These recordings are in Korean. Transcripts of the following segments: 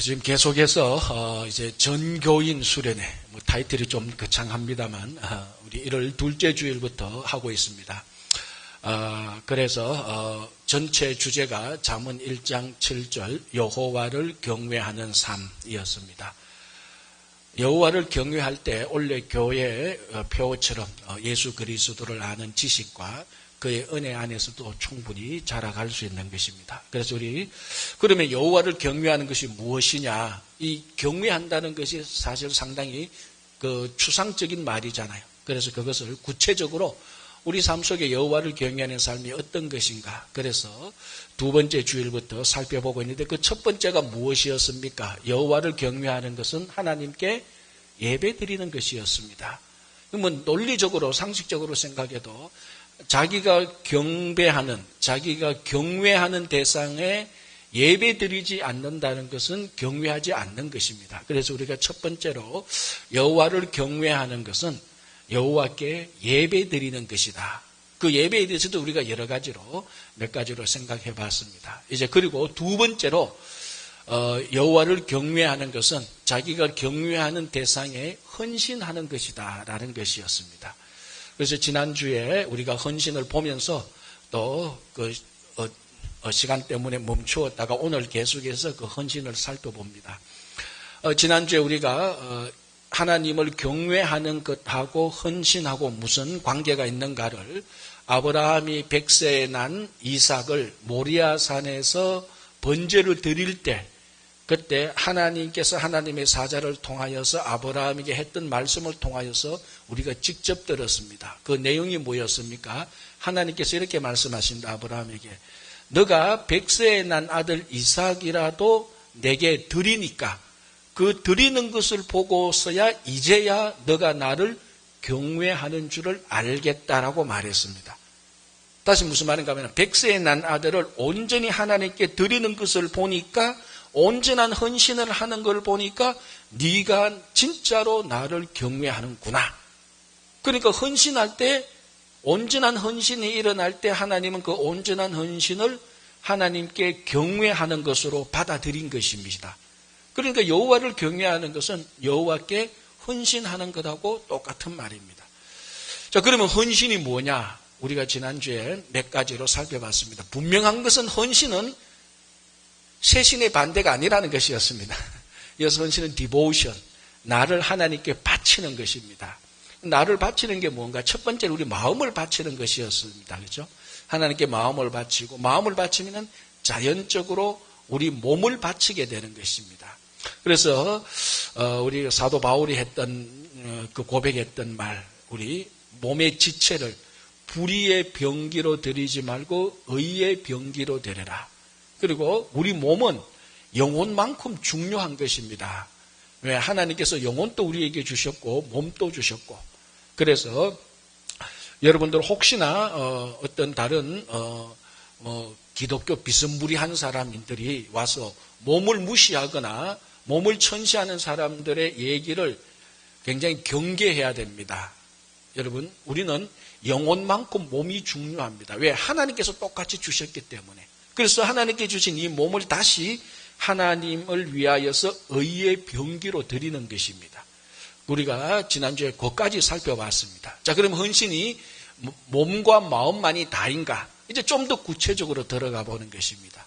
지금 계속해서 이제 전교인 수련회, 타이틀이 좀 거창합니다만 우리 1월 둘째 주일부터 하고 있습니다. 그래서 전체 주제가 잠언 1장 7절 여호와를 경외하는 삶이었습니다. 여호와를 경외할 때 원래 교회의 표어처럼 예수 그리스도를 아는 지식과 그의 은혜 안에서도 충분히 자라갈 수 있는 것입니다. 그래서 그러면 여호와를 경외하는 것이 무엇이냐? 이 경외한다는 것이 사실 상당히 추상적인 말이잖아요. 그래서 그것을 구체적으로 우리 삶 속에 여호와를 경외하는 삶이 어떤 것인가? 그래서 두 번째 주일부터 살펴보고 있는데 그 첫 번째가 무엇이었습니까? 여호와를 경외하는 것은 하나님께 예배드리는 것이었습니다. 그러면 논리적으로 상식적으로 생각해도 자기가 경배하는, 자기가 경외하는 대상에 예배드리지 않는다는 것은 경외하지 않는 것입니다. 그래서 우리가 첫 번째로 여호와를 경외하는 것은 여호와께 예배드리는 것이다. 그 예배에 대해서도 우리가 여러 가지로 몇 가지로 생각해 봤습니다. 이제 그리고 두 번째로 여호와를 경외하는 것은 자기가 경외하는 대상에 헌신하는 것이다라는 것이었습니다. 그래서 지난주에 우리가 헌신을 보면서 또 시간 때문에 멈추었다가 오늘 계속해서 그 헌신을 살펴봅니다. 지난주에 우리가 하나님을 경외하는 것하고 헌신하고 무슨 관계가 있는가를 아브라함이 100세에 난 이삭을 모리아산에서 번제를 드릴 때 그때 하나님께서 하나님의 사자를 통하여서 아브라함에게 했던 말씀을 통하여서 우리가 직접 들었습니다. 그 내용이 뭐였습니까? 하나님께서 이렇게 말씀하십니다. 아브라함에게 너가 100세에 난 아들 이삭이라도 내게 드리니까 그 드리는 것을 보고서야 이제야 너가 나를 경외하는 줄을 알겠다라고 말했습니다. 다시 무슨 말인가 하면 100세에 난 아들을 온전히 하나님께 드리는 것을 보니까 온전한 헌신을 하는 걸 보니까 네가 진짜로 나를 경외하는구나. 그러니까 헌신할 때 온전한 헌신이 일어날 때 하나님은 그 온전한 헌신을 하나님께 경외하는 것으로 받아들인 것입니다. 그러니까 여호와를 경외하는 것은 여호와께 헌신하는 것하고 똑같은 말입니다. 자, 그러면 헌신이 뭐냐? 우리가 지난주에 몇 가지로 살펴봤습니다. 분명한 것은 헌신은 세신의 반대가 아니라는 것이었습니다. 이어서 헌신은 디보션, 나를 하나님께 바치는 것입니다. 나를 바치는 게 뭔가? 첫 번째로 우리 마음을 바치는 것이었습니다. 그렇죠? 하나님께 마음을 바치고 마음을 바치면 자연적으로 우리 몸을 바치게 되는 것입니다. 그래서 우리 사도 바울이 했던 그 고백했던 말, 우리 몸의 지체를 불의의 병기로 드리지 말고 의의 병기로 드려라. 그리고 우리 몸은 영혼만큼 중요한 것입니다. 왜? 하나님께서 영혼도 우리에게 주셨고 몸도 주셨고 그래서 여러분들 혹시나 어떤 다른 기독교 비스무리한 사람들이 와서 몸을 무시하거나 몸을 천시하는 사람들의 얘기를 굉장히 경계해야 됩니다. 여러분, 우리는 영혼만큼 몸이 중요합니다. 왜? 하나님께서 똑같이 주셨기 때문에. 그래서 하나님께 주신 이 몸을 다시 하나님을 위하여서 의의 병기로 드리는 것입니다. 우리가 지난주에 그것까지 살펴봤습니다. 자, 그럼 헌신이 몸과 마음만이 다인가? 이제 좀 더 구체적으로 들어가 보는 것입니다.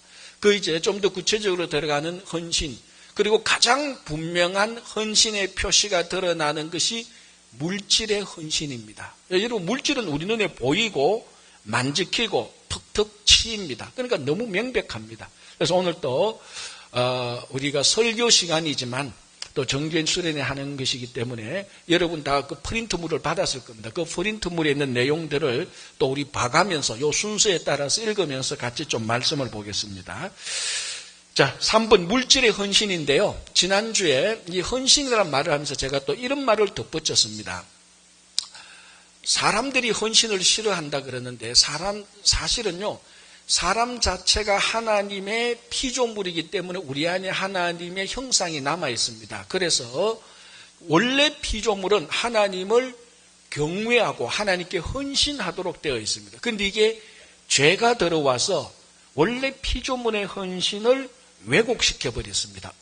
이제 좀 더 구체적으로 들어가는 헌신, 그리고 가장 분명한 헌신의 표시가 드러나는 것이 물질의 헌신입니다. 여러분, 물질은 우리 눈에 보이고 만지키고 턱턱 치입니다. 그러니까 너무 명백합니다. 그래서 오늘 또 우리가 설교 시간이지만 또 정교인 수련회 하는 것이기 때문에 여러분 다 그 프린트물을 받았을 겁니다. 그 프린트물에 있는 내용들을 또 우리 봐가면서 요 순서에 따라서 읽으면서 같이 좀 말씀을 보겠습니다. 자, 3번 물질의 헌신인데요. 지난주에 이 헌신이라는 말을 하면서 제가 또 이런 말을 덧붙였습니다. 사람들이 헌신을 싫어한다 그러는데 사실은요. 사람 자체가 하나님의 피조물이기 때문에 우리 안에 하나님의 형상이 남아 있습니다. 그래서 원래 피조물은 하나님을 경외하고 하나님께 헌신하도록 되어 있습니다. 그런데 이게 죄가 들어와서 원래 피조물의 헌신을 왜곡시켜버렸습니다.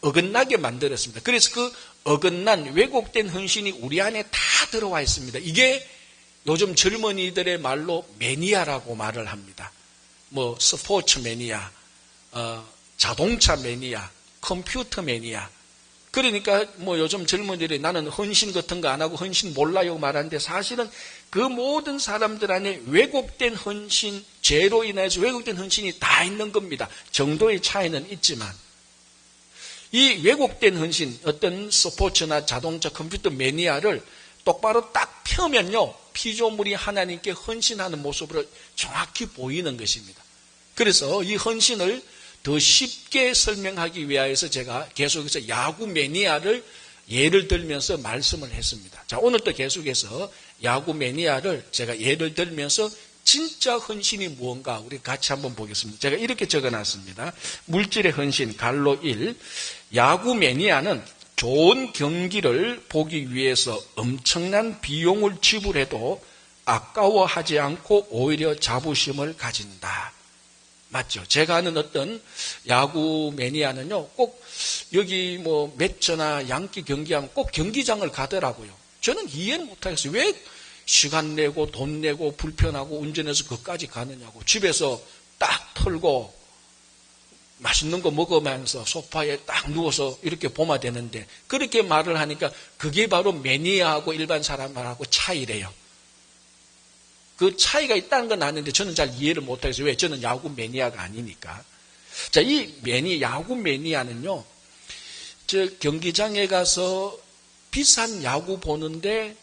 어긋나게 만들었습니다. 그래서 그 어긋난 왜곡된 헌신이 우리 안에 다 들어와 있습니다. 이게 요즘 젊은이들의 말로 매니아라고 말을 합니다. 뭐 스포츠 매니아, 자동차 매니아, 컴퓨터 매니아. 그러니까 뭐 요즘 젊은이들이 나는 헌신 같은 거 안 하고 헌신 몰라요 말하는데 사실은 그 모든 사람들 안에 왜곡된 헌신, 죄로 인해서 왜곡된 헌신이 다 있는 겁니다. 정도의 차이는 있지만 이 왜곡된 헌신, 어떤 스포츠나 자동차, 컴퓨터 매니아를 똑바로 딱 펴면요, 피조물이 하나님께 헌신하는 모습으로 정확히 보이는 것입니다. 그래서 이 헌신을 더 쉽게 설명하기 위하여서 제가 계속해서 야구 매니아를 예를 들면서 말씀을 했습니다. 자, 오늘도 계속해서 야구 매니아를 제가 예를 들면서 진짜 헌신이 무언가 우리 같이 한번 보겠습니다. 제가 이렇게 적어놨습니다. 물질의 헌신 갈로 1. 야구 매니아는 좋은 경기를 보기 위해서 엄청난 비용을 지불해도 아까워하지 않고 오히려 자부심을 가진다. 맞죠? 제가 아는 어떤 야구 매니아는요, 꼭 여기 뭐 매처나 양키 경기하면 꼭 경기장을 가더라고요. 저는 이해를 못하겠어요. 왜 시간 내고 돈 내고 불편하고 운전해서 거기까지 가느냐고. 집에서 딱 털고 맛있는 거 먹으면서 소파에 딱 누워서 이렇게 보면 되는데, 그렇게 말을 하니까 그게 바로 매니아하고 일반 사람하고 차이래요. 그 차이가 있다는 건 아는데 저는 잘 이해를 못하겠어요. 왜? 저는 야구 매니아가 아니니까. 자, 이 야구 매니아는요, 저 경기장에 가서 비싼 야구 보는데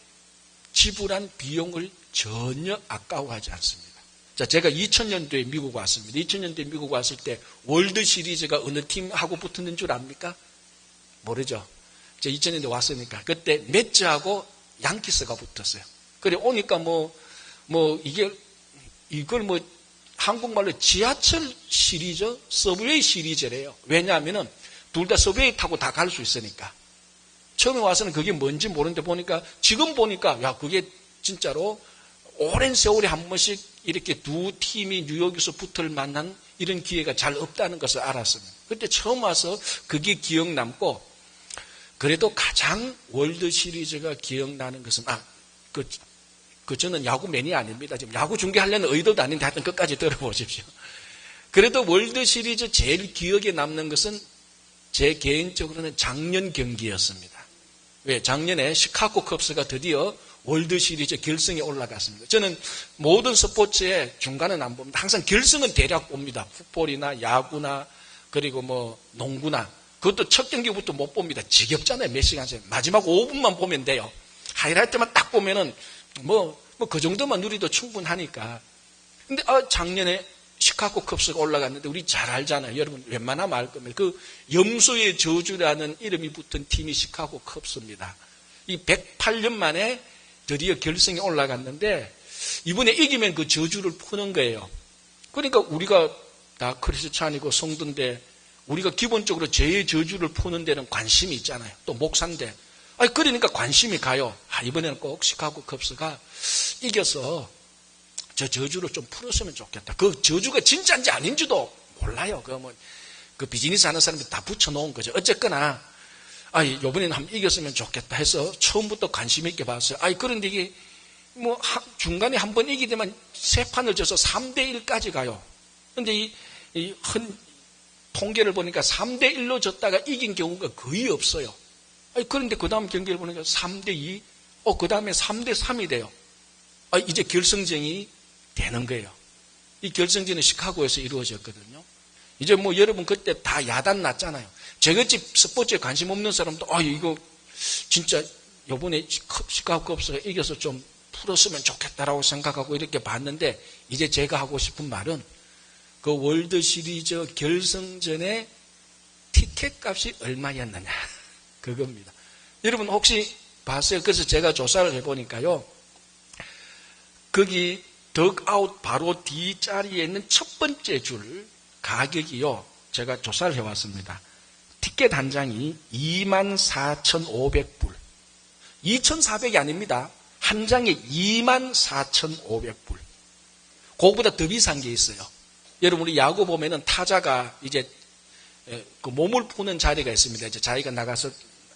지불한 비용을 전혀 아까워하지 않습니다. 자, 제가 2000년도에 미국 왔습니다. 2000년도에 미국 왔을 때 월드 시리즈가 어느 팀하고 붙었는 줄 압니까? 모르죠. 제가 2000년도에 왔으니까. 그때 매츠하고 양키스가 붙었어요. 그래 오니까 이걸 한국말로 지하철 시리즈, 서브웨이 시리즈래요. 왜냐하면은 둘 다 서브웨이 타고 다 갈 수 있으니까. 처음에 와서는 그게 뭔지 모르는데 보니까, 지금 보니까, 야, 그게 진짜로 오랜 세월에 한 번씩 이렇게 두 팀이 뉴욕에서 붙을 만한 이런 기회가 잘 없다는 것을 알았습니다. 그때 처음 와서 그게 기억 남고, 그래도 가장 월드 시리즈가 기억나는 것은, 저는 야구 매니아 아닙니다. 지금 야구 중계하려는 의도도 아닌데 하여튼 끝까지 들어보십시오. 그래도 월드 시리즈 제일 기억에 남는 것은 제 개인적으로는 작년 경기였습니다. 왜? 작년에 시카고 컵스가 드디어 월드 시리즈 결승에 올라갔습니다. 저는 모든 스포츠의 중간은 안 봅니다. 항상 결승은 대략 봅니다. 풋볼이나 야구나 그리고 농구나. 그것도 첫 경기부터 못 봅니다. 지겹잖아요. 몇 시간씩. 마지막 5분만 보면 돼요. 하이라이트만 딱 보면은 그 정도만 누리도 충분하니까. 근데 작년에 시카고 컵스가 올라갔는데 우리 잘 알잖아요. 여러분 웬만하면 알 겁니다. 그 염소의 저주라는 이름이 붙은 팀이 시카고 컵스입니다. 이 108년 만에 드디어 결승에 올라갔는데 이번에 이기면 그 저주를 푸는 거예요. 그러니까 우리가 다 크리스찬이고 성도인데 우리가 기본적으로 죄의 저주를 푸는 데는 관심이 있잖아요. 또 목사인데. 그러니까 관심이 가요. 이번에는 꼭 시카고 컵스가 이겨서 저 저주를 좀 풀었으면 좋겠다. 그 저주가 진짜인지 아닌지도 몰라요. 그 비즈니스 하는 사람들이 다 붙여놓은 거죠. 어쨌거나, 요번에는 한번 이겼으면 좋겠다 해서 처음부터 관심 있게 봤어요. 그런데 이게, 중간에 한번 이기되면 세 판을 져서 3대1까지 가요. 근데 통계를 보니까 3대1로 졌다가 이긴 경우가 거의 없어요. 그런데 그 다음 경기를 보니까 3대2, 그 다음에 3대3이 돼요. 이제 결승전이 되는 거예요. 이 결승전은 시카고에서 이루어졌거든요. 이제 여러분 그때 다 야단 났잖아요. 저같이 스포츠에 관심 없는 사람도, 이거 진짜 요번에 시카고 컵스가 이겨서 좀 풀었으면 좋겠다라고 생각하고 이렇게 봤는데, 이제 제가 하고 싶은 말은 그 월드 시리즈 결승전에 티켓 값이 얼마였느냐. 그겁니다. 여러분 혹시 봤어요? 그래서 제가 조사를 해보니까요. 거기 덕아웃 바로 뒷자리에 있는 첫 번째 줄 가격이요. 제가 조사를 해왔습니다. 티켓 한 장이 24,500불. 2,400이 아닙니다. 한 장에 24,500불. 그거보다 더 비싼 게 있어요. 여러분 우리 야구 보면은 타자가 이제 그 몸을 푸는 자리가 있습니다. 이제 자기가 나가서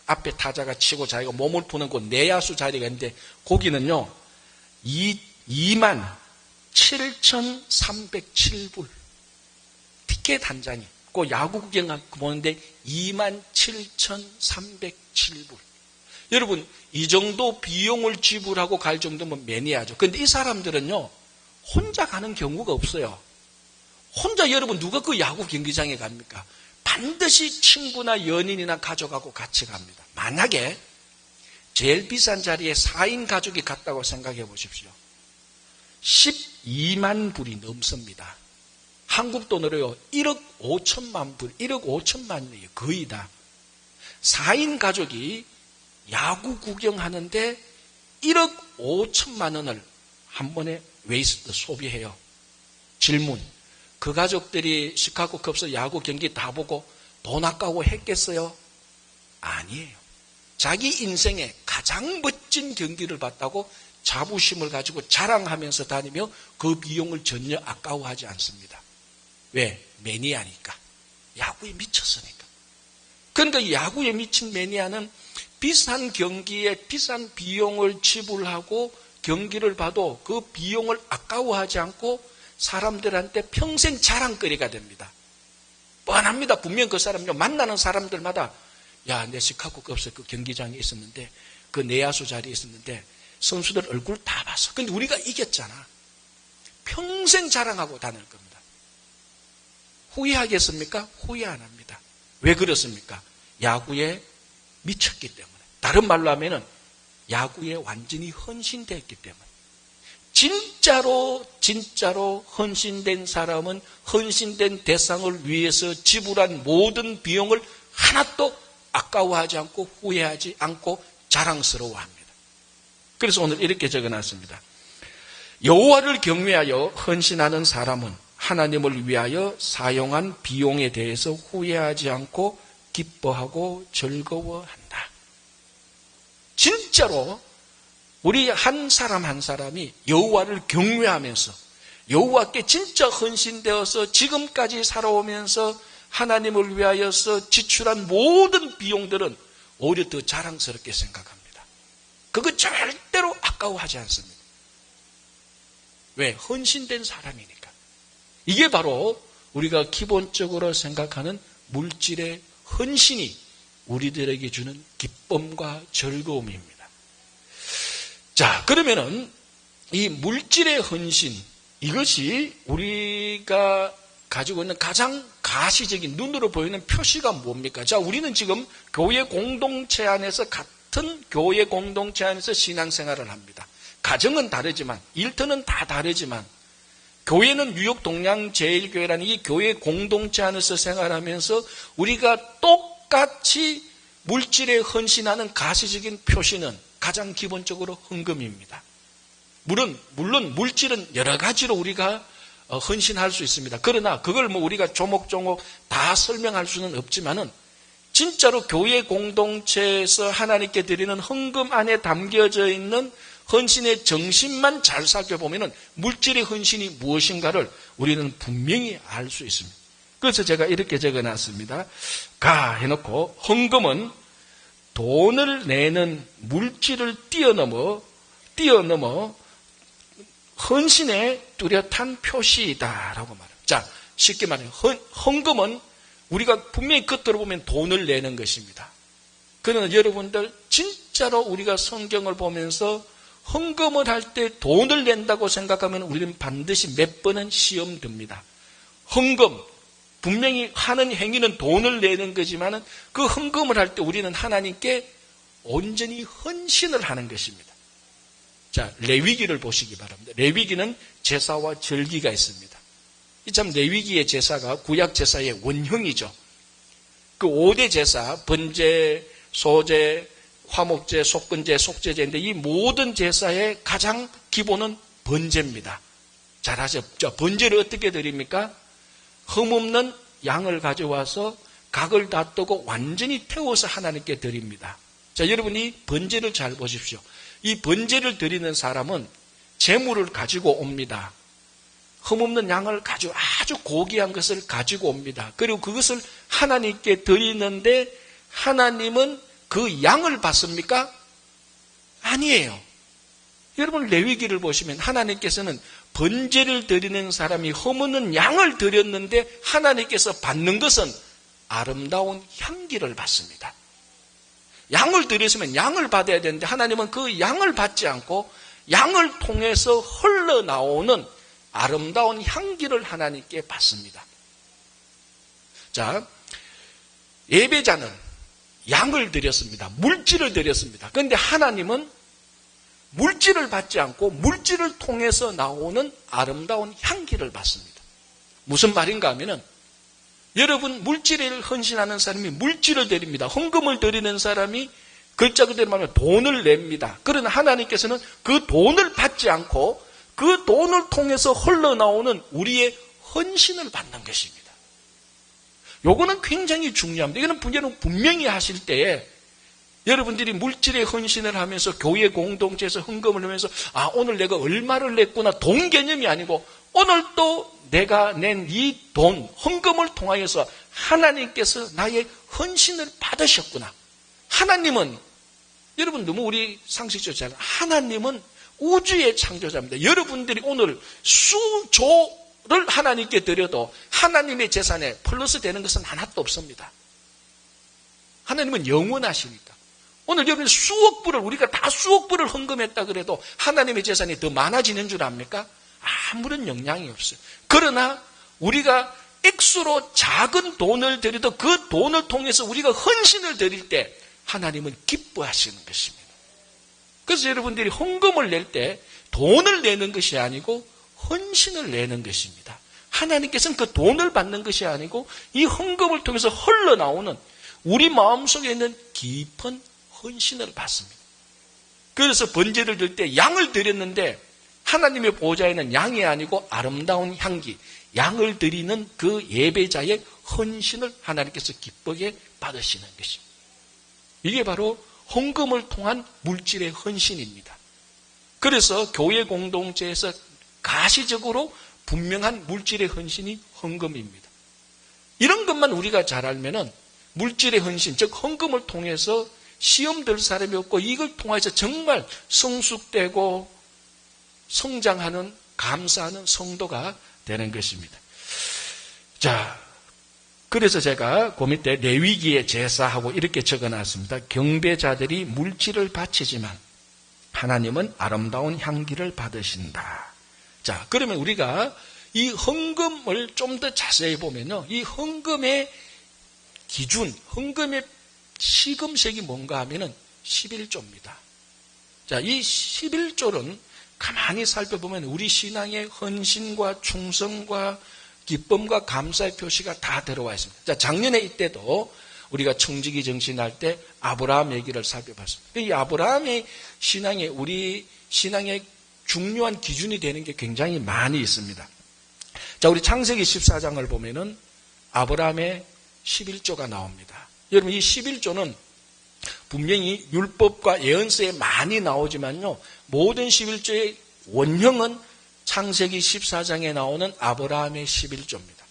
앞에 타자가 치고 자기가 몸을 푸는 그 내야수 자리가 있는데 거기는요 27,307불 티켓 한 장이 그 야구 구경 보는데 27,307불. 여러분 이 정도 비용을 지불하고 갈 정도면 매니아죠. 그런데 이 사람들은요 혼자 가는 경우가 없어요. 혼자 여러분 누가 그 야구 경기장에 갑니까? 반드시 친구나 연인이나 가족하고 같이 갑니다. 만약에 제일 비싼 자리에 4인 가족이 갔다고 생각해 보십시오. 12만 불이 넘습니다. 한국 돈으로요 1억 5천만 불, 1억 5천만이에요. 거의 다. 4인 가족이 야구 구경하는데 1억 5천만 원을 한 번에 웨이스트 소비해요. 질문. 그 가족들이 시카고 컵스 야구 경기 다 보고 돈 아까워 했겠어요? 아니에요. 자기 인생에 가장 멋진 경기를 봤다고 자부심을 가지고 자랑하면서 다니며 그 비용을 전혀 아까워하지 않습니다. 왜? 매니아니까. 야구에 미쳤으니까. 그러니까 이 야구에 미친 매니아는 비싼 경기에 비싼 비용을 지불하고 경기를 봐도 그 비용을 아까워하지 않고 사람들한테 평생 자랑거리가 됩니다. 뻔합니다. 분명 그 사람요 만나는 사람들마다 야, 내 시카고 컵스 그 경기장에 있었는데 그 내야수 자리에 있었는데 선수들 얼굴 다 봤어. 근데 우리가 이겼잖아. 평생 자랑하고 다닐 겁니다. 후회하겠습니까? 후회 안 합니다. 왜 그렇습니까? 야구에 미쳤기 때문에. 다른 말로 하면은 야구에 완전히 헌신됐기 때문에. 진짜로 헌신된 사람은 헌신된 대상을 위해서 지불한 모든 비용을 하나도 아까워하지 않고 후회하지 않고 자랑스러워합니다. 그래서 오늘 이렇게 적어놨습니다. 여호와를 경외하여 헌신하는 사람은 하나님을 위하여 사용한 비용에 대해서 후회하지 않고 기뻐하고 즐거워한다. 진짜로 우리 한 사람 한 사람이 여호와를 경외하면서 여호와께 진짜 헌신되어서 지금까지 살아오면서 하나님을 위하여서 지출한 모든 비용들은 오히려 더 자랑스럽게 생각합니다. 그거 절대로 아까워하지 않습니다. 왜? 헌신된 사람이니까. 이게 바로 우리가 기본적으로 생각하는 물질의 헌신이 우리들에게 주는 기쁨과 즐거움입니다. 자, 그러면은 이 물질의 헌신, 이것이 우리가 가지고 있는 가장 가시적인 눈으로 보이는 표시가 뭡니까? 자, 우리는 지금 교회 공동체 안에서 같은 교회 공동체 안에서 신앙생활을 합니다. 가정은 다르지만, 일터는 다 다르지만, 교회는 뉴욕 동양제일교회라는 이 교회 공동체 안에서 생활하면서 우리가 똑같이 물질에 헌신하는 가시적인 표시는 가장 기본적으로 헌금입니다. 물론 물질은 여러 가지로 우리가 헌신할 수 있습니다. 그러나 그걸 우리가 조목조목 다 설명할 수는 없지만은 진짜로 교회 공동체에서 하나님께 드리는 헌금 안에 담겨져 있는 헌신의 정신만 잘 살펴보면은 물질의 헌신이 무엇인가를 우리는 분명히 알 수 있습니다. 그래서 제가 이렇게 적어놨습니다. 가 해놓고 헌금은 돈을 내는 물질을 뛰어넘어 헌신의 뚜렷한 표시이다라고 말합니다. 자, 쉽게 말해요. 헌금은 우리가 분명히 겉으로 보면 돈을 내는 것입니다. 그러나 여러분들 진짜로 우리가 성경을 보면서 헌금을 할 때 돈을 낸다고 생각하면 우리는 반드시 몇 번은 시험 듭니다. 헌금, 분명히 하는 행위는 돈을 내는 거지만 그 헌금을 할 때 우리는 하나님께 온전히 헌신을 하는 것입니다. 자, 레위기를 보시기 바랍니다. 레위기는 제사와 절기가 있습니다. 참 레위기의 제사가 구약 제사의 원형이죠. 그 5대 제사, 번제, 소제, 화목제, 속건제, 속죄제인데 이 모든 제사의 가장 기본은 번제입니다. 잘 아셨죠? 번제를 어떻게 드립니까? 흠없는 양을 가져와서 각을 다 뜨고 완전히 태워서 하나님께 드립니다. 자, 여러분이 번제를 잘 보십시오. 이 번제를 드리는 사람은 재물을 가지고 옵니다. 흠없는 양을 가지고 아주 고귀한 것을 가지고 옵니다. 그리고 그것을 하나님께 드리는데 하나님은 그 양을 받습니까? 아니에요. 여러분 레위기를 보시면 하나님께서는 번제를 드리는 사람이 흠없는 양을 드렸는데 하나님께서 받는 것은 아름다운 향기를 받습니다. 양을 드렸으면 양을 받아야 되는데 하나님은 그 양을 받지 않고 양을 통해서 흘러나오는 아름다운 향기를 하나님께 받습니다. 자, 예배자는 양을 드렸습니다. 물질을 드렸습니다. 그런데 하나님은 물질을 받지 않고 물질을 통해서 나오는 아름다운 향기를 받습니다. 무슨 말인가 하면은 여러분 물질을 헌신하는 사람이 물질을 드립니다. 헌금을 드리는 사람이 글자 그대로 말하면 돈을 냅니다. 그러나 하나님께서는 그 돈을 받지 않고 그 돈을 통해서 흘러나오는 우리의 헌신을 받는 것입니다. 요거는 굉장히 중요합니다. 이거는 분명히 하실 때에 여러분들이 물질의 헌신을 하면서 교회 공동체에서 헌금을 하면서 오늘 내가 얼마를 냈구나 돈 개념이 아니고 오늘 또 내가 낸 이 돈 헌금을 통하여서 하나님께서 나의 헌신을 받으셨구나. 하나님은 여러분 너무 우리 상식적으로 잘 하나님은 우주의 창조자입니다. 여러분들이 오늘 수조를 하나님께 드려도 하나님의 재산에 플러스 되는 것은 하나도 없습니다. 하나님은 영원하시니까. 오늘 여러분 수억 불을 우리가 다 수억 불을 헌금했다 그래도 하나님의 재산이 더 많아지는 줄 압니까? 아무런 영향이 없어요. 그러나 우리가 액수로 작은 돈을 드려도 그 돈을 통해서 우리가 헌신을 드릴 때 하나님은 기뻐하시는 것입니다. 그래서 여러분들이 헌금을 낼 때 돈을 내는 것이 아니고 헌신을 내는 것입니다. 하나님께서는 그 돈을 받는 것이 아니고 이 헌금을 통해서 흘러나오는 우리 마음속에 있는 깊은 헌신을 받습니다. 그래서 번제를 드릴 때 양을 드렸는데 하나님의 보좌에는 양이 아니고 아름다운 향기, 양을 드리는 그 예배자의 헌신을 하나님께서 기쁘게 받으시는 것입니다. 이게 바로 헌금을 통한 물질의 헌신입니다. 그래서 교회 공동체에서 가시적으로 분명한 물질의 헌신이 헌금입니다. 이런 것만 우리가 잘 알면은 물질의 헌신, 즉 헌금을 통해서 시험 들 사람이 없고 이걸 통해서 정말 성숙되고 성장하는 감사하는 성도가 되는 것입니다. 자, 그래서 제가 그 밑에 레위기의 제사하고 이렇게 적어놨습니다. 경배자들이 물질을 바치지만 하나님은 아름다운 향기를 받으신다. 자, 그러면 우리가 이 헌금을 좀 더 자세히 보면요, 이 헌금의 기준, 헌금의 시금석이 뭔가 하면은 11조입니다. 자, 이 11조는 가만히 살펴보면 우리 신앙의 헌신과 충성과 기쁨과 감사의 표시가 다 들어와 있습니다. 자, 작년에 이때도 우리가 청지기 정신할 때 아브라함 얘기를 살펴봤습니다. 이 아브라함의 신앙에 우리 신앙의 중요한 기준이 되는 게 굉장히 많이 있습니다. 자, 우리 창세기 14장을 보면은 아브라함의 11조가 나옵니다. 여러분, 이 11조는 분명히 율법과 예언서에 많이 나오지만요, 모든 11조의 원형은 창세기 14장에 나오는 아브라함의 11조입니다.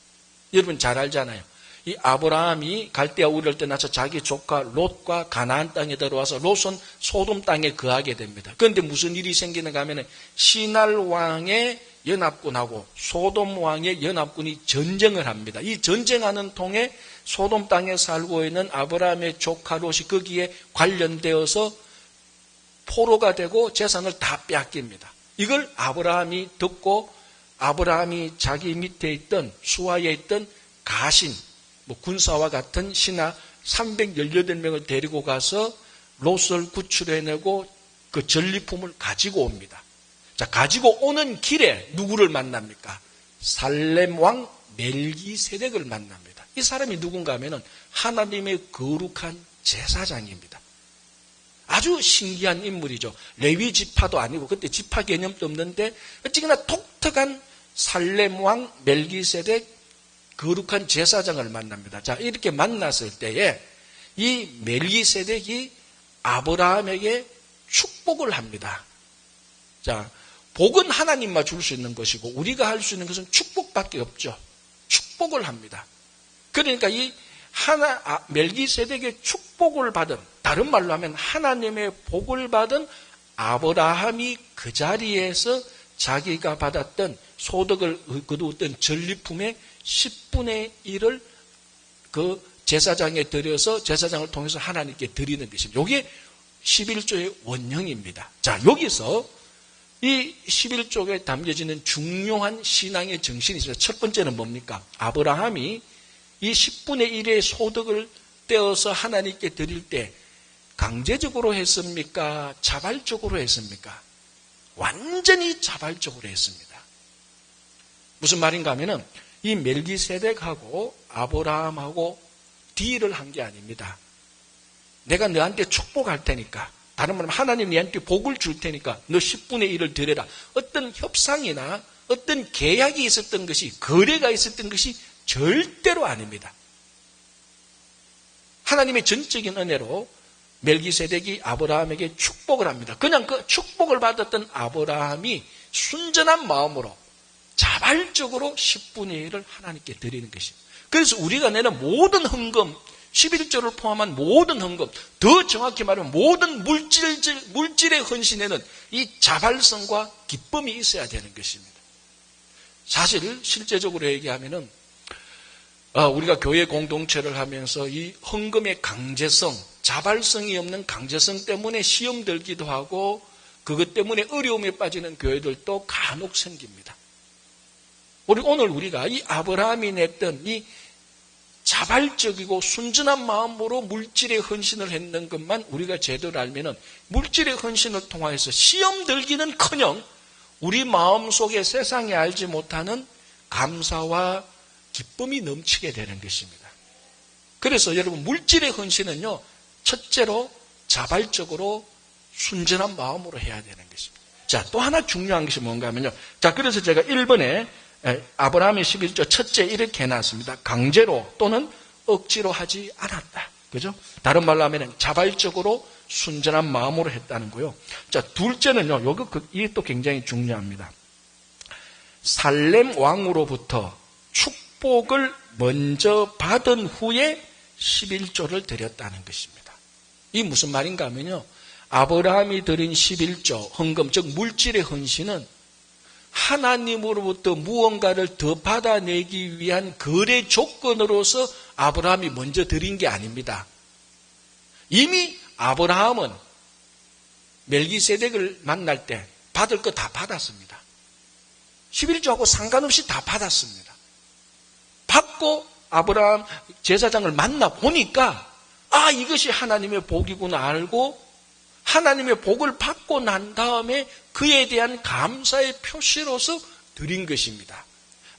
여러분 잘 알잖아요. 이 아브라함이 갈대아 우르를 떠나서 자기 조카 롯과 가나안 땅에 들어와서 롯은 소돔 땅에 거하게 됩니다. 그런데 무슨 일이 생기는가 하면 시날 왕의 연합군하고 소돔 왕의 연합군이 전쟁을 합니다. 이 전쟁하는 통에 소돔 땅에 살고 있는 아브라함의 조카 롯이 거기에 관련되어서 포로가 되고 재산을 다 빼앗깁니다. 이걸 아브라함이 듣고 아브라함이 자기 밑에 있던 수하에 있던 가신, 군사와 같은 신하 318명을 데리고 가서 롯을 구출해내고 그 전리품을 가지고 옵니다. 자, 가지고 오는 길에 누구를 만납니까? 살렘 왕 멜기세덱을 만납니다. 이 사람이 누군가 하면은 하나님의 거룩한 제사장입니다. 아주 신기한 인물이죠. 레위 지파도 아니고 그때 지파 개념도 없는데 어찌나 독특한 살렘 왕 멜기세덱 거룩한 제사장을 만납니다. 자, 이렇게 만났을 때에 이 멜기세덱이 아브라함에게 축복을 합니다. 자, 복은 하나님만 줄 수 있는 것이고 우리가 할 수 있는 것은 축복밖에 없죠. 축복을 합니다. 그러니까 이 멜기세덱의 축복을 받은, 다른 말로 하면 하나님의 복을 받은 아브라함이 그 자리에서 자기가 받았던 소득을 거두었던 전리품의 10분의 1을 그 제사장에 드려서 제사장을 통해서 하나님께 드리는 것입니다. 이게 11조의 원형입니다. 자, 여기서 이 11조에 담겨지는 중요한 신앙의 정신이 있습니다. 첫 번째는 뭡니까? 아브라함이 이 10분의 1의 소득을 떼어서 하나님께 드릴 때 강제적으로 했습니까? 자발적으로 했습니까? 완전히 자발적으로 했습니다. 무슨 말인가 하면은 이 멜기세덱하고 아브라함하고 딜을 한 게 아닙니다. 내가 너한테 축복할 테니까, 다른 말로 하나님 너한테 복을 줄 테니까 너 10분의 1을 드려라. 어떤 협상이나 어떤 계약이 있었던 것이, 거래가 있었던 것이 절대로 아닙니다. 하나님의 전적인 은혜로 멜기세덱이 아브라함에게 축복을 합니다. 그냥 그 축복을 받았던 아브라함이 순전한 마음으로 자발적으로 10분의 1을 하나님께 드리는 것입니다. 그래서 우리가 내는 모든 헌금, 11조를 포함한 모든 헌금, 더 정확히 말하면 모든 물질의 헌신에는 이 자발성과 기쁨이 있어야 되는 것입니다. 사실 실제적으로 얘기하면은 우리가 교회 공동체를 하면서 이 헌금의 강제성, 자발성이 없는 강제성 때문에 시험 들기도 하고 그것 때문에 어려움에 빠지는 교회들도 간혹 생깁니다. 오늘 우리가 이 아브라함이 냈던 이 자발적이고 순전한 마음으로 물질의 헌신을 했는 것만 우리가 제대로 알면은 물질의 헌신을 통하여서 시험 들기는커녕 우리 마음속에 세상이 알지 못하는 감사와 기쁨이 넘치게 되는 것입니다. 그래서 여러분 물질의 헌신은요, 첫째로 자발적으로 순전한 마음으로 해야 되는 것입니다. 자, 또 하나 중요한 것이 뭔가 하면요. 자, 그래서 제가 1번에 아브라함의 11조 첫째 이렇게 해놨습니다. 강제로 또는 억지로 하지 않았다. 그죠? 다른 말로 하면 자발적으로 순전한 마음으로 했다는 거요. 자, 둘째는요, 이게 또 굉장히 중요합니다. 살렘 왕으로부터 축복을 먼저 받은 후에 11조를 드렸다는 것입니다. 이 무슨 말인가 하면요, 아브라함이 드린 11조 헌금, 즉 물질의 헌신은 하나님으로부터 무언가를 더 받아내기 위한 거래 조건으로서 아브라함이 먼저 드린 게 아닙니다. 이미 아브라함은 멜기세덱을 만날 때 받을 거 다 받았습니다. 11조하고 상관없이 다 받았습니다. 받고 아브라함 제사장을 만나 보니까 이것이 하나님의 복이구나 알고 하나님의 복을 받고 난 다음에 그에 대한 감사의 표시로서 드린 것입니다.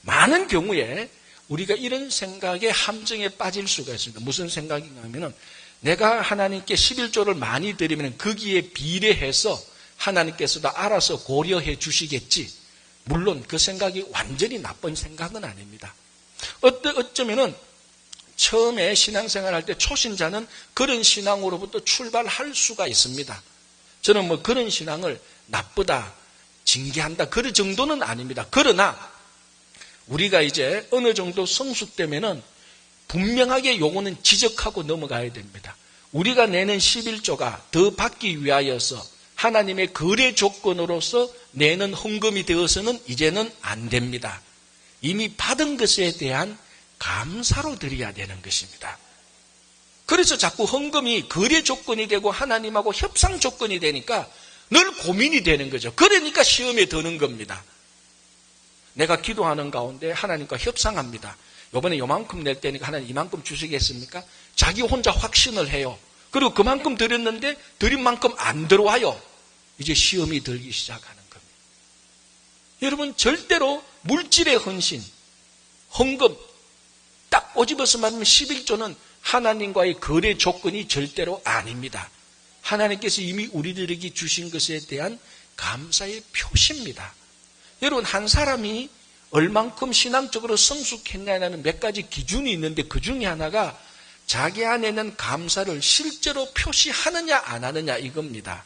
많은 경우에 우리가 이런 생각에 함정에 빠질 수가 있습니다. 무슨 생각인가 하면은 내가 하나님께 11조를 많이 드리면 거기에 비례해서 하나님께서도 알아서 고려해 주시겠지. 물론 그 생각이 완전히 나쁜 생각은 아닙니다. 어쩌면은 처음에 신앙생활 할 때 초신자는 그런 신앙으로부터 출발할 수가 있습니다. 저는 그런 신앙을 나쁘다, 징계한다, 그런 정도는 아닙니다. 그러나 우리가 이제 어느 정도 성숙되면은 분명하게 요거는 지적하고 넘어가야 됩니다. 우리가 내는 11조가 더 받기 위하여서 하나님의 거래 조건으로서 내는 헌금이 되어서는 이제는 안 됩니다. 이미 받은 것에 대한 감사로 드려야 되는 것입니다. 그래서 자꾸 헌금이 거래 조건이 되고 하나님하고 협상 조건이 되니까 늘 고민이 되는 거죠. 그러니까 시험에 드는 겁니다. 내가 기도하는 가운데 하나님과 협상합니다. 이번에 요만큼 낼 때니까 하나님 이만큼 주시겠습니까? 자기 혼자 확신을 해요. 그리고 그만큼 드렸는데 드린 만큼 안 들어와요. 이제 시험이 들기 시작하는 겁니다. 여러분 절대로 물질의 헌신, 헌금 딱 꼬집어서 말하면 11조는 하나님과의 거래 조건이 절대로 아닙니다. 하나님께서 이미 우리들에게 주신 것에 대한 감사의 표시입니다. 여러분 한 사람이 얼만큼 신앙적으로 성숙했냐는 몇 가지 기준이 있는데 그 중에 하나가 자기 안에는 감사를 실제로 표시하느냐 안 하느냐 이겁니다.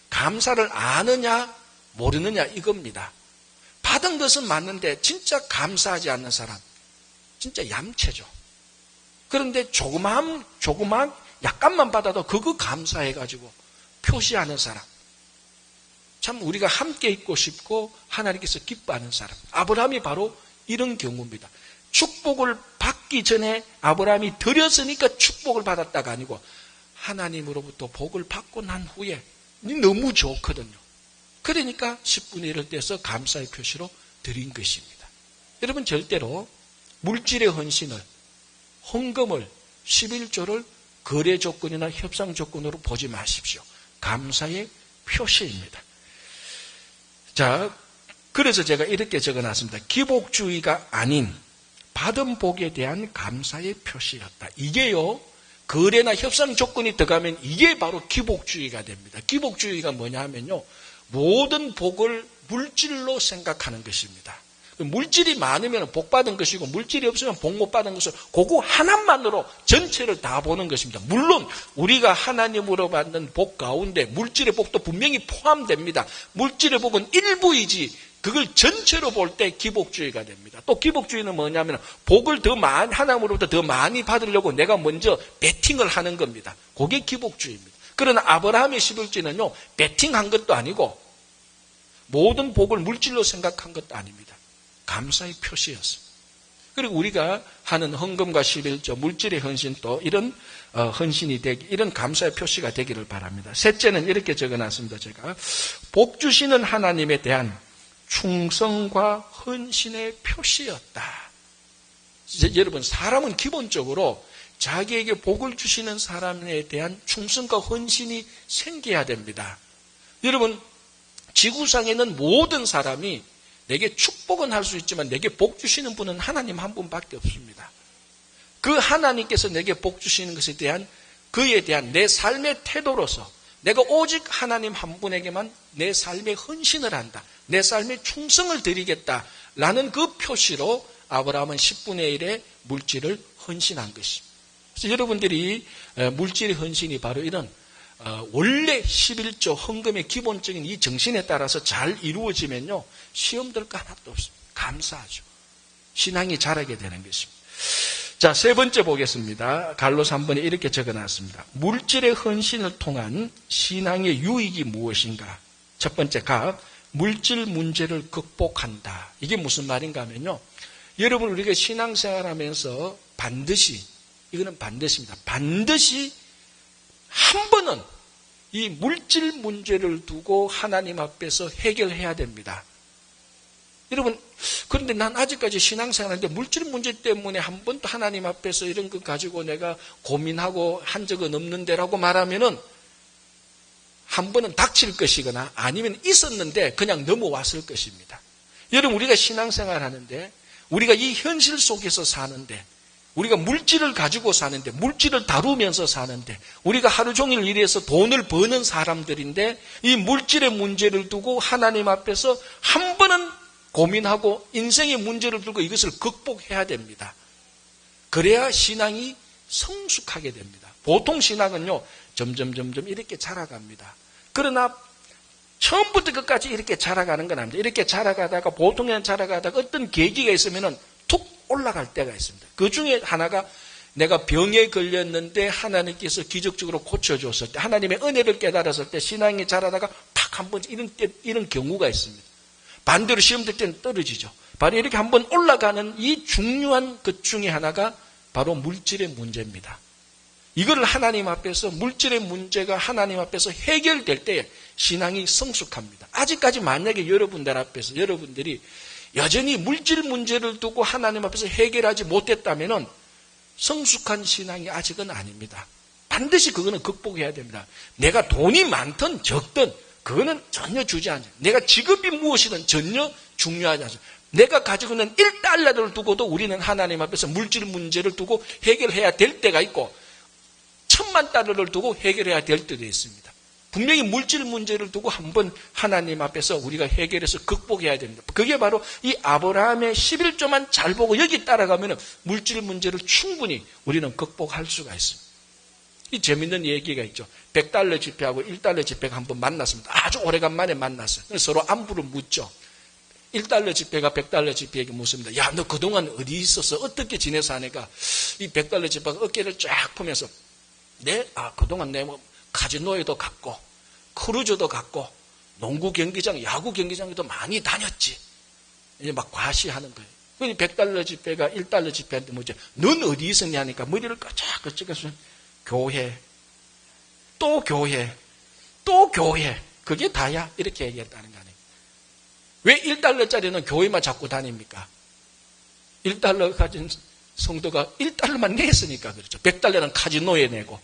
감사를 아느냐 모르느냐 이겁니다. 받은 것은 맞는데 진짜 감사하지 않는 사람, 진짜 얌체죠. 그런데 조그만 약간만 받아도 그거 감사해가지고 표시하는 사람, 참 우리가 함께 있고 싶고 하나님께서 기뻐하는 사람, 아브라함이 바로 이런 경우입니다. 축복을 받기 전에 아브라함이 드렸으니까 축복을 받았다가 아니고 하나님으로부터 복을 받고 난 후에 너무 좋거든요. 그러니까 10분의 1을 떼서 감사의 표시로 드린 것입니다. 여러분 절대로 물질의 헌신을, 헌금을, 11조를 거래 조건이나 협상 조건으로 보지 마십시오. 감사의 표시입니다. 자, 그래서 제가 이렇게 적어놨습니다. 기복주의가 아닌 받은 복에 대한 감사의 표시였다. 이게요, 거래나 협상 조건이 들어가면 이게 바로 기복주의가 됩니다. 기복주의가 뭐냐 하면요, 모든 복을 물질로 생각하는 것입니다. 물질이 많으면 복 받은 것이고 물질이 없으면 복 못 받은 것을 그거 하나만으로 전체를 다 보는 것입니다. 물론 우리가 하나님으로 받는 복 가운데 물질의 복도 분명히 포함됩니다. 물질의 복은 일부이지 그걸 전체로 볼 때 기복주의가 됩니다. 또 기복주의는 뭐냐면 복을 더 많이, 하나님으로부터 더 많이 받으려고 내가 먼저 베팅을 하는 겁니다. 그게 기복주의입니다. 그러나 아브라함의 11조는요, 베팅한 것도 아니고 모든 복을 물질로 생각한 것도 아닙니다. 감사의 표시였습니다. 그리고 우리가 하는 헌금과 11조, 물질의 헌신 또 이런 헌신이 되기, 이런 감사의 표시가 되기를 바랍니다. 셋째는 이렇게 적어놨습니다. 제가 복 주시는 하나님에 대한 충성과 헌신의 표시였다. 여러분, 사람은 기본적으로 자기에게 복을 주시는 사람에 대한 충성과 헌신이 생겨야 됩니다. 여러분, 지구상에는 모든 사람이 내게 축복은 할 수 있지만 내게 복 주시는 분은 하나님 한 분밖에 없습니다. 그 하나님께서 내게 복 주시는 것에 대한, 그에 대한 내 삶의 태도로서 내가 오직 하나님 한 분에게만 내 삶에 헌신을 한다, 내 삶에 충성을 드리겠다라는 그 표시로 아브라함은 10분의 1의 물질을 헌신한 것입니다. 그래서 여러분들이 물질의 헌신이 바로 이런 원래 11조 헌금의 기본적인 이 정신에 따라서 잘 이루어지면요, 시험 들 거 하나도 없습니다. 감사하죠. 신앙이 자라게 되는 것입니다. 자, 세 번째 보겠습니다. 갈로서 3번에 이렇게 적어놨습니다. 물질의 헌신을 통한 신앙의 유익이 무엇인가? 첫 번째, 물질 문제를 극복한다. 이게 무슨 말인가 하면요, 여러분 우리가 신앙생활하면서 반드시, 이거는 반드시입니다. 반드시 한 번은 이 물질 문제를 두고 하나님 앞에서 해결해야 됩니다. 여러분, 그런데 난 아직까지 신앙생활하는데 물질 문제 때문에 한 번도 하나님 앞에서 이런 거 가지고 내가 고민하고 한 적은 없는데라고 말하면은 한 번은 닥칠 것이거나 아니면 있었는데 그냥 넘어왔을 것입니다. 여러분, 우리가 신앙생활 하는데, 우리가 이 현실 속에서 사는데, 우리가 물질을 가지고 사는데, 물질을 다루면서 사는데, 우리가 하루 종일 일해서 돈을 버는 사람들인데, 이 물질의 문제를 두고 하나님 앞에서 한 번은 고민하고 인생의 문제를 두고 이것을 극복해야 됩니다. 그래야 신앙이 성숙하게 됩니다. 보통 신앙은요, 점점 이렇게 자라갑니다. 그러나 처음부터 끝까지 이렇게 자라가는 건 아닙니다. 이렇게 자라가다가, 보통은 자라가다가 어떤 계기가 있으면은 툭 올라갈 때가 있습니다. 그 중에 하나가 내가 병에 걸렸는데 하나님께서 기적적으로 고쳐줬을 때, 하나님의 은혜를 깨달았을 때 신앙이 자라다가 팍 한번 이런 경우가 있습니다. 반대로 시험 들 때는 떨어지죠. 바로 이렇게 한번 올라가는 이 중요한 것 중에 하나가 바로 물질의 문제입니다. 이걸 하나님 앞에서, 물질의 문제가 하나님 앞에서 해결될 때 신앙이 성숙합니다. 아직까지 만약에 여러분들 앞에서 여러분들이 여전히 물질 문제를 두고 하나님 앞에서 해결하지 못했다면 성숙한 신앙이 아직은 아닙니다. 반드시 그거는 극복해야 됩니다. 내가 돈이 많든 적든 그거는 전혀 주지 않아요. 내가 직업이 무엇이든 전혀 중요하지 않습니다. 내가 가지고 있는 1달러를 두고도 우리는 하나님 앞에서 물질 문제를 두고 해결해야 될 때가 있고 1000만 달러를 두고 해결해야 될 때도 있습니다. 분명히 물질 문제를 두고 한번 하나님 앞에서 우리가 해결해서 극복해야 됩니다. 그게 바로 이 아브라함의 11조만 잘 보고 여기 따라가면 물질 문제를 충분히 우리는 극복할 수가 있습니다. 이 재밌는 얘기가 있죠. $100 지폐하고 $1 지폐가 한번 만났습니다. 아주 오래간만에 만났어요. 서로 안부를 묻죠. $1 지폐가 $100 지폐에게 묻습니다. 야, 너 그동안 어디 있었어? 어떻게 지내서 하니까 이 $100 지폐가 어깨를 쫙 펴면서 그동안 내 뭐 카지노에도 갔고 크루즈도 갔고 농구 경기장, 야구 경기장에도 많이 다녔지. 이제 막 과시하는 거예요. 그 $100 지폐가 $1 지폐한테 뭐죠? 넌 어디 있었냐 하니까 머리를 까짝까짝해서 교회, 또 교회, 또 교회. 그게 다야. 이렇게 얘기했다는 거 아니에요. 왜 $1짜리는 교회만 자꾸 다닙니까? $1 가진 성도가 $1만 냈으니까 그렇죠. $100는 카지노에 내고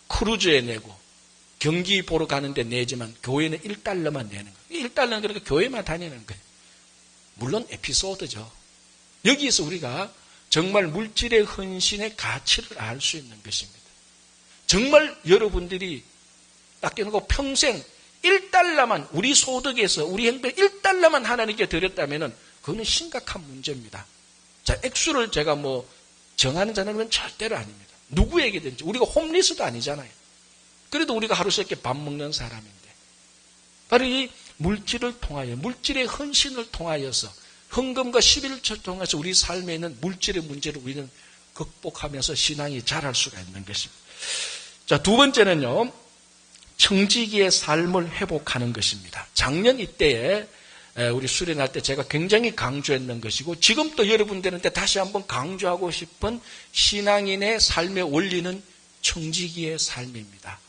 크루즈에 내고 경기 보러 가는데 내지만 교회는 $1만 내는 거예요. $1는 그러니까 교회만 다니는 거예요. 물론 에피소드죠. 여기에서 우리가 정말 물질의 헌신의 가치를 알 수 있는 것입니다. 정말 여러분들이 닦여놓고 평생 $1만 우리 소득에서 우리 행복 $1만 하나님께 드렸다면 그거는 심각한 문제입니다. 자, 액수를 제가 뭐 정하는 자는 절대로 아닙니다. 누구에게든지 우리가 홈리스도 아니잖아요. 그래도 우리가 하루 세끼 밥 먹는 사람인데 바로 이 물질을 통하여 물질의 헌신을 통하여서 헌금과 11조를 통해서 우리 삶에 있는 물질의 문제를 우리는 극복하면서 신앙이 자랄 수가 있는 것입니다. 자, 두 번째는요. 청지기의 삶을 회복하는 것입니다. 작년 이때에 우리 수련할 때 제가 굉장히 강조했는 것이고 지금 또 여러분들한테 다시 한번 강조하고 싶은 신앙인의 삶의 원리는 청지기의 삶입니다.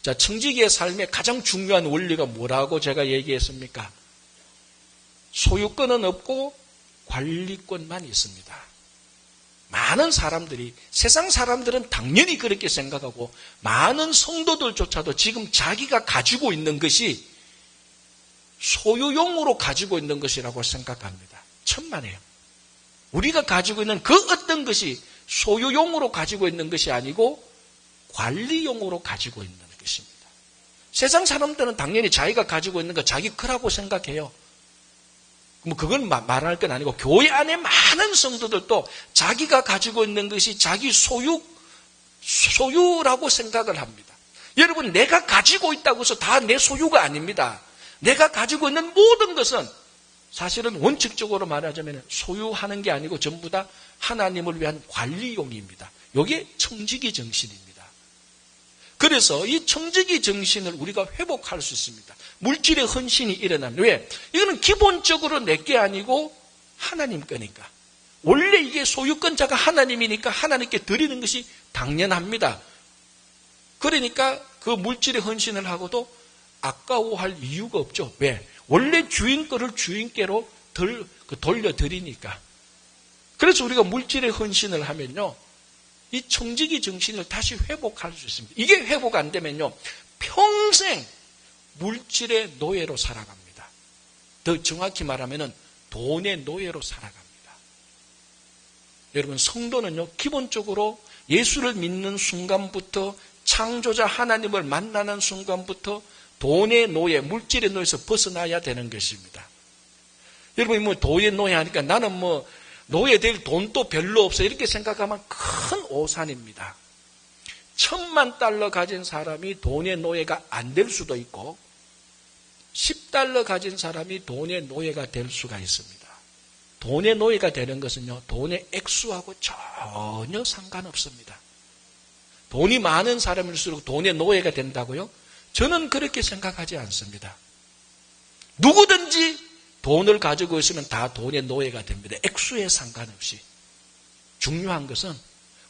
자, 청지기의 삶의 가장 중요한 원리가 뭐라고 제가 얘기했습니까? 소유권은 없고 관리권만 있습니다. 많은 사람들이, 세상 사람들은 당연히 그렇게 생각하고 많은 성도들조차도 지금 자기가 가지고 있는 것이 소유용으로 가지고 있는 것이라고 생각합니다. 천만에요. 우리가 가지고 있는 그 어떤 것이 소유용으로 가지고 있는 것이 아니고 관리용으로 가지고 있는 것입니다. 세상 사람들은 당연히 자기가 가지고 있는 거 자기 거라고 생각해요. 뭐 그건 말할 건 아니고 교회 안에 많은 성도들도 자기가 가지고 있는 것이 자기 소유라고 생각을 합니다. 여러분, 내가 가지고 있다고 해서 다 내 소유가 아닙니다. 내가 가지고 있는 모든 것은 사실은 원칙적으로 말하자면 소유하는 게 아니고 전부 다 하나님을 위한 관리용입니다. 이게 청지기 정신입니다. 그래서 이 청지기 정신을 우리가 회복할 수 있습니다. 물질의 헌신이 일어나면. 왜? 이거는 기본적으로 내게 아니고 하나님 거니까. 원래 이게 소유권자가 하나님이니까 하나님께 드리는 것이 당연합니다. 그러니까 그 물질의 헌신을 하고도 아까워할 이유가 없죠. 왜? 원래 주인 거를 주인께로 돌려드리니까. 그래서 우리가 물질의 헌신을 하면요. 이 청지기 정신을 다시 회복할 수 있습니다. 이게 회복 안 되면요. 평생 물질의 노예로 살아갑니다. 더 정확히 말하면 돈의 노예로 살아갑니다. 여러분, 성도는요. 기본적으로 예수를 믿는 순간부터 창조자 하나님을 만나는 순간부터 돈의 노예, 물질의 노예에서 벗어나야 되는 것입니다. 여러분이 뭐 돈의 노예 하니까 나는 뭐 노예될 돈도 별로 없어 이렇게 생각하면 큰 오산입니다. $10,000 가진 사람이 돈의 노예가 안 될 수도 있고 $10 가진 사람이 돈의 노예가 될 수가 있습니다. 돈의 노예가 되는 것은요, 돈의 액수하고 전혀 상관없습니다. 돈이 많은 사람일수록 돈의 노예가 된다고요? 저는 그렇게 생각하지 않습니다. 누구든지 돈을 가지고 있으면 다 돈의 노예가 됩니다. 액수에 상관없이. 중요한 것은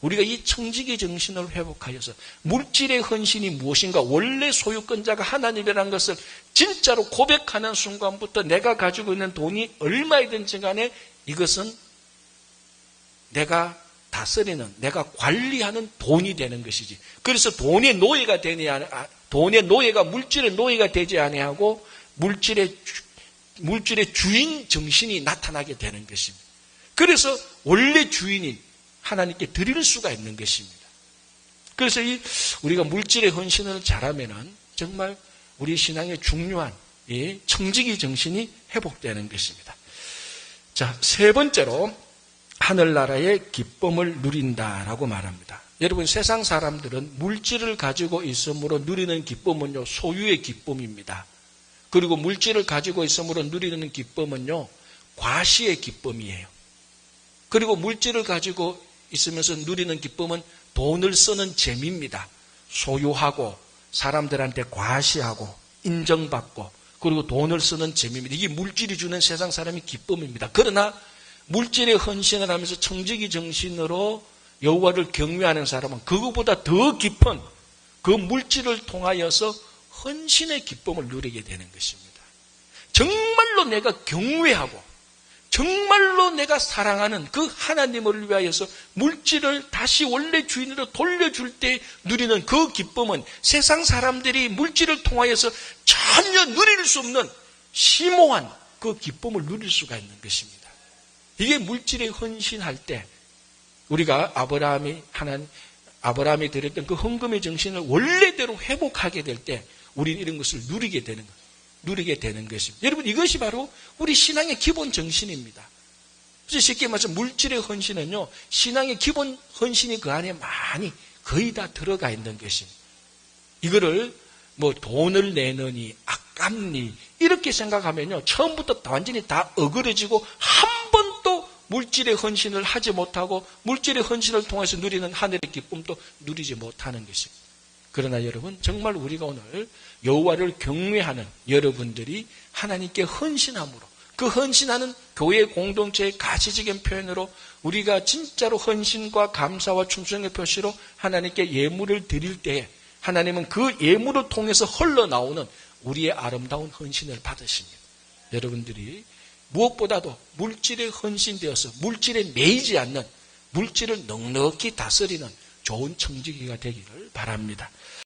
우리가 이 청지기 정신을 회복하여서 물질의 헌신이 무엇인가, 원래 소유권자가 하나님이라는 것을 진짜로 고백하는 순간부터 내가 가지고 있는 돈이 얼마이든지 간에 이것은 내가 다스리는, 내가 관리하는 돈이 되는 것이지. 그래서 돈의 노예가 돈의 노예가 물질의 노예가 되지 아니하고 물질의 주인 정신이 나타나게 되는 것입니다. 그래서 원래 주인인 하나님께 드릴 수가 있는 것입니다. 그래서 우리가 물질의 헌신을 잘하면은 정말 우리 신앙의 중요한 이 청지기 정신이 회복되는 것입니다. 자, 세 번째로 하늘나라의 기쁨을 누린다라고 말합니다. 여러분, 세상 사람들은 물질을 가지고 있음으로 누리는 기쁨은요, 소유의 기쁨입니다. 그리고 물질을 가지고 있음으로 누리는 기쁨은요, 과시의 기쁨이에요. 그리고 물질을 가지고 있으면서 누리는 기쁨은 돈을 쓰는 재미입니다. 소유하고 사람들한테 과시하고 인정받고 그리고 돈을 쓰는 재미입니다. 이게 물질이 주는 세상 사람의 기쁨입니다. 그러나 물질에 헌신을 하면서 청지기 정신으로 여호와를 경외하는 사람은 그거보다 더 깊은 그 물질을 통하여서 헌신의 기쁨을 누리게 되는 것입니다. 정말로 내가 경외하고 정말로 내가 사랑하는 그 하나님을 위하여서 물질을 다시 원래 주인으로 돌려줄 때 누리는 그 기쁨은 세상 사람들이 물질을 통하여서 전혀 누릴 수 없는 심오한 그 기쁨을 누릴 수가 있는 것입니다. 이게 물질에 헌신할 때 우리가 아브라함이 드렸던 그 헌금의 정신을 원래대로 회복하게 될 때 우리는 이런 것을 누리게 되는 것입니다. 여러분, 이것이 바로 우리 신앙의 기본 정신입니다. 그래서 쉽게 말해서 물질의 헌신은요, 신앙의 기본 헌신이 그 안에 많이 거의 다 들어가 있는 것입니다. 이거를 돈을 내느니 아깝니 이렇게 생각하면요, 처음부터 완전히 다 어그러지고 한 번도 물질의 헌신을 하지 못하고 물질의 헌신을 통해서 누리는 하늘의 기쁨도 누리지 못하는 것입니다. 그러나 여러분, 정말 우리가 오늘 여호와를 경외하는 여러분들이 하나님께 헌신함으로 그 헌신하는 교회 공동체의 가시적인 표현으로 우리가 진짜로 헌신과 감사와 충성의 표시로 하나님께 예물을 드릴 때에 하나님은 그 예물을 통해서 흘러나오는 우리의 아름다운 헌신을 받으십니다. 여러분들이 무엇보다도 물질에 헌신되어서 물질에 매이지 않는 물질을 넉넉히 다스리는 좋은 청지기가 되기를 바랍니다.